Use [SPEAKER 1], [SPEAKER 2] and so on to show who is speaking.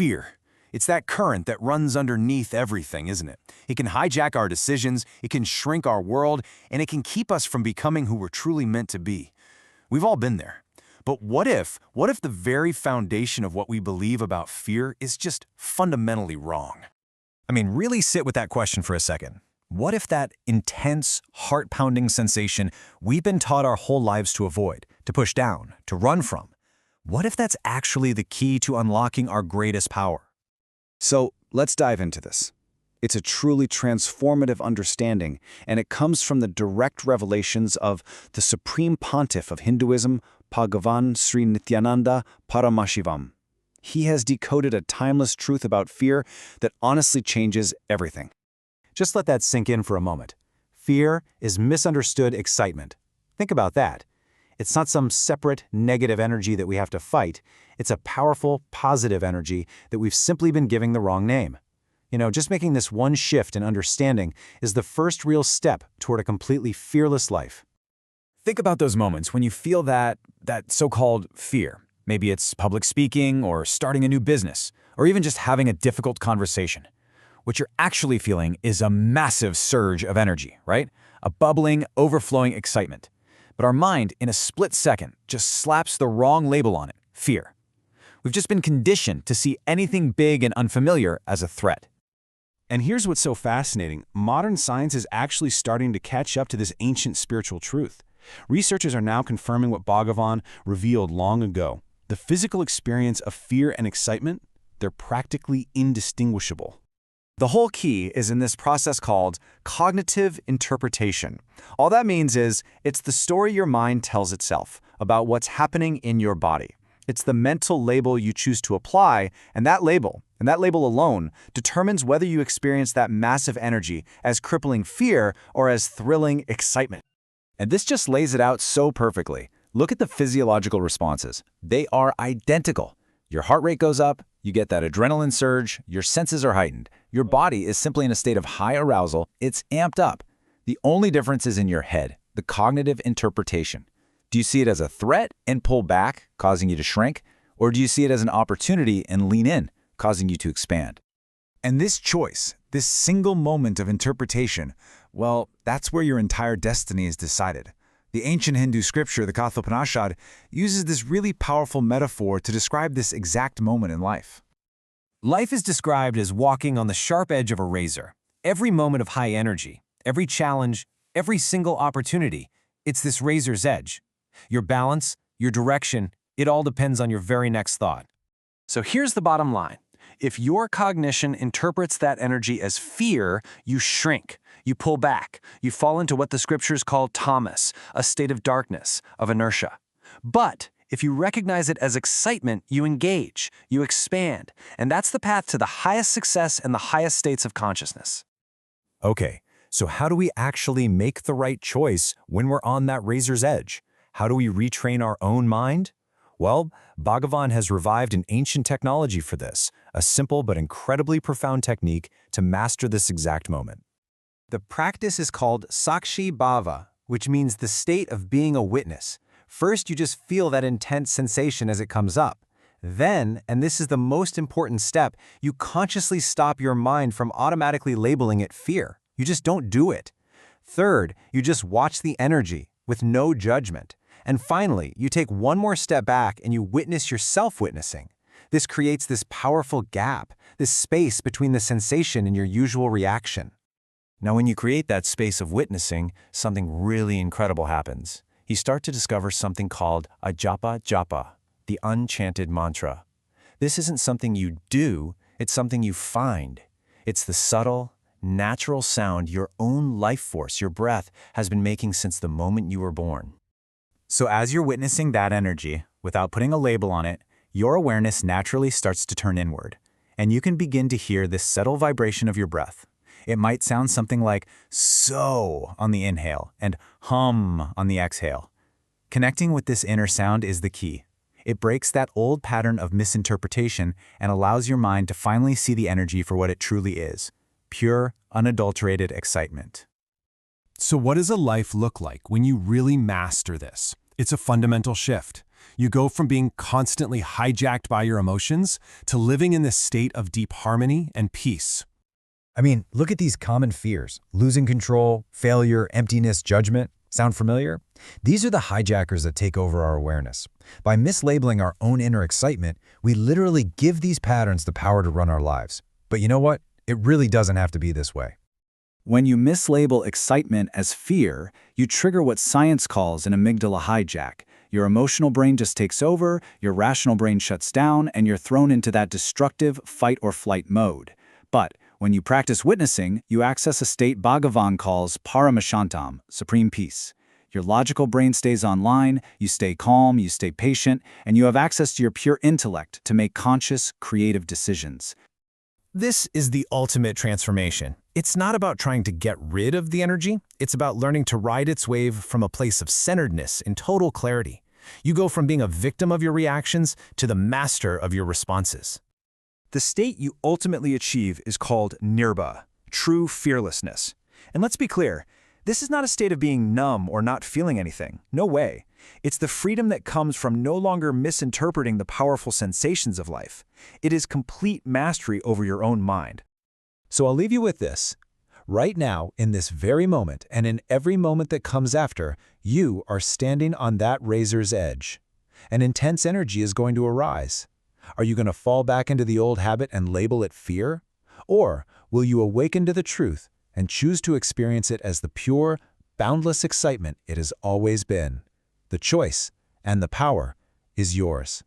[SPEAKER 1] Fear. It's that current that runs underneath everything, isn't it? It can hijack our decisions, it can shrink our world, and it can keep us from becoming who we're truly meant to be. We've all been there. But what if the very foundation of what we believe about fear is just fundamentally wrong?
[SPEAKER 2] I mean, really sit with that question for a second. What if that intense, heart-pounding sensation we've been taught our whole lives to avoid, to push down, to run from? What if that's actually the key to unlocking our greatest power?
[SPEAKER 3] So let's dive into this. It's a truly transformative understanding, and it comes from the direct revelations of the Supreme Pontiff of Hinduism, BHAGAVAN SRI NITHYANANDA PARAMASHIVAM. He has decoded a timeless truth about fear that honestly changes everything.
[SPEAKER 2] Just let that sink in for a moment. Fear is misunderstood excitement. Think about that. It's not some separate, negative energy that we have to fight. It's a powerful, positive energy that we've simply been giving the wrong name. Just making this one shift in understanding is the first real step toward a completely fearless life. Think about those moments when you feel that so-called fear. Maybe it's public speaking, or starting a new business, or even just having a difficult conversation. What you're actually feeling is a massive surge of energy, right? A bubbling, overflowing excitement. But our mind, in a split second, just slaps the wrong label on it, fear. We've just been conditioned to see anything big and unfamiliar as a threat.
[SPEAKER 4] And here's what's so fascinating. Modern science is actually starting to catch up to this ancient spiritual truth. Researchers are now confirming what Bhagavan revealed long ago. The physical experience of fear and excitement, they're practically indistinguishable.
[SPEAKER 2] The whole key is in this process called cognitive interpretation. All that means is it's the story your mind tells itself about what's happening in your body. It's the mental label you choose to apply, and that label alone determines whether you experience that massive energy as crippling fear or as thrilling excitement. And this just lays it out so perfectly. Look at the physiological responses. They are identical. Your heart rate goes up, you get that adrenaline surge, your senses are heightened. Your body is simply in a state of high arousal, it's amped up. The only difference is in your head, the cognitive interpretation. Do you see it as a threat and pull back, causing you to shrink? Or do you see it as an opportunity and lean in, causing you to expand? And this choice, this single moment of interpretation, well, that's where your entire destiny is decided. The ancient Hindu scripture, the Kathopanishad, uses this really powerful metaphor to describe this exact moment in life.
[SPEAKER 5] Life is described as walking on the sharp edge of a razor. Every moment of high energy, every challenge, every single opportunity, it's this razor's edge. Your balance, your direction, it all depends on your very next thought.
[SPEAKER 6] So here's the bottom line. If your cognition interprets that energy as fear, you shrink, you pull back, you fall into what the scriptures call tamas, a state of darkness, of inertia. But if you recognize it as excitement, you engage, you expand, and that's the path to the highest success and the highest states of consciousness.
[SPEAKER 2] Okay, so how do we actually make the right choice when we're on that razor's edge? How do we retrain our own mind? Well, Bhagavan has revived an ancient technology for this, a simple but incredibly profound technique to master this exact moment.
[SPEAKER 5] The practice is called Sakshi Bhava, which means the state of being a witness. First, you just feel that intense sensation as it comes up. Then, and this is the most important step, you consciously stop your mind from automatically labeling it fear. You just don't do it. Third, you just watch the energy with no judgment. And finally, you take one more step back and you witness yourself witnessing. This creates this powerful gap, this space between the sensation and your usual reaction.
[SPEAKER 2] Now, when you create that space of witnessing, something really incredible happens. You start to discover something called a japa japa, the unchanted mantra. This isn't something you do, it's something you find. It's the subtle, natural sound your own life force, your breath, has been making since the moment you were born. So as you're witnessing that energy, without putting a label on it, your awareness naturally starts to turn inward, and you can begin to hear this subtle vibration of your breath. It might sound something like so on the inhale and hum on the exhale. Connecting with this inner sound is the key. It breaks that old pattern of misinterpretation and allows your mind to finally see the energy for what it truly is: pure, unadulterated excitement.
[SPEAKER 4] So what does a life look like when you really master this? It's a fundamental shift. You go from being constantly hijacked by your emotions to living in this state of deep harmony and peace.
[SPEAKER 7] I mean, look at these common fears: losing control, failure, emptiness, judgment. Sound familiar? These are the hijackers that take over our awareness. By mislabeling our own inner excitement, we literally give these patterns the power to run our lives. But you know what? It really doesn't have to be this way.
[SPEAKER 3] When you mislabel excitement as fear, you trigger what science calls an amygdala hijack. Your emotional brain just takes over, your rational brain shuts down, and you're thrown into that destructive fight-or-flight mode. But when you practice witnessing, you access a state Bhagavan calls Paramashantam, supreme peace. Your logical brain stays online, you stay calm, you stay patient, and you have access to your pure intellect to make conscious, creative decisions.
[SPEAKER 8] This is the ultimate transformation. It's not about trying to get rid of the energy, it's about learning to ride its wave from a place of centeredness and total clarity. You go from being a victim of your reactions to the master of your responses.
[SPEAKER 9] The state you ultimately achieve is called nirba, true fearlessness. And let's be clear, this is not a state of being numb or not feeling anything. No way. It's the freedom that comes from no longer misinterpreting the powerful sensations of life. It is complete mastery over your own mind.
[SPEAKER 7] So I'll leave you with this. Right now, in this very moment, and in every moment that comes after, you are standing on that razor's edge. An intense energy is going to arise. Are you going to fall back into the old habit and label it fear? Or will you awaken to the truth and choose to experience it as the pure, boundless excitement it has always been? The choice and the power is yours.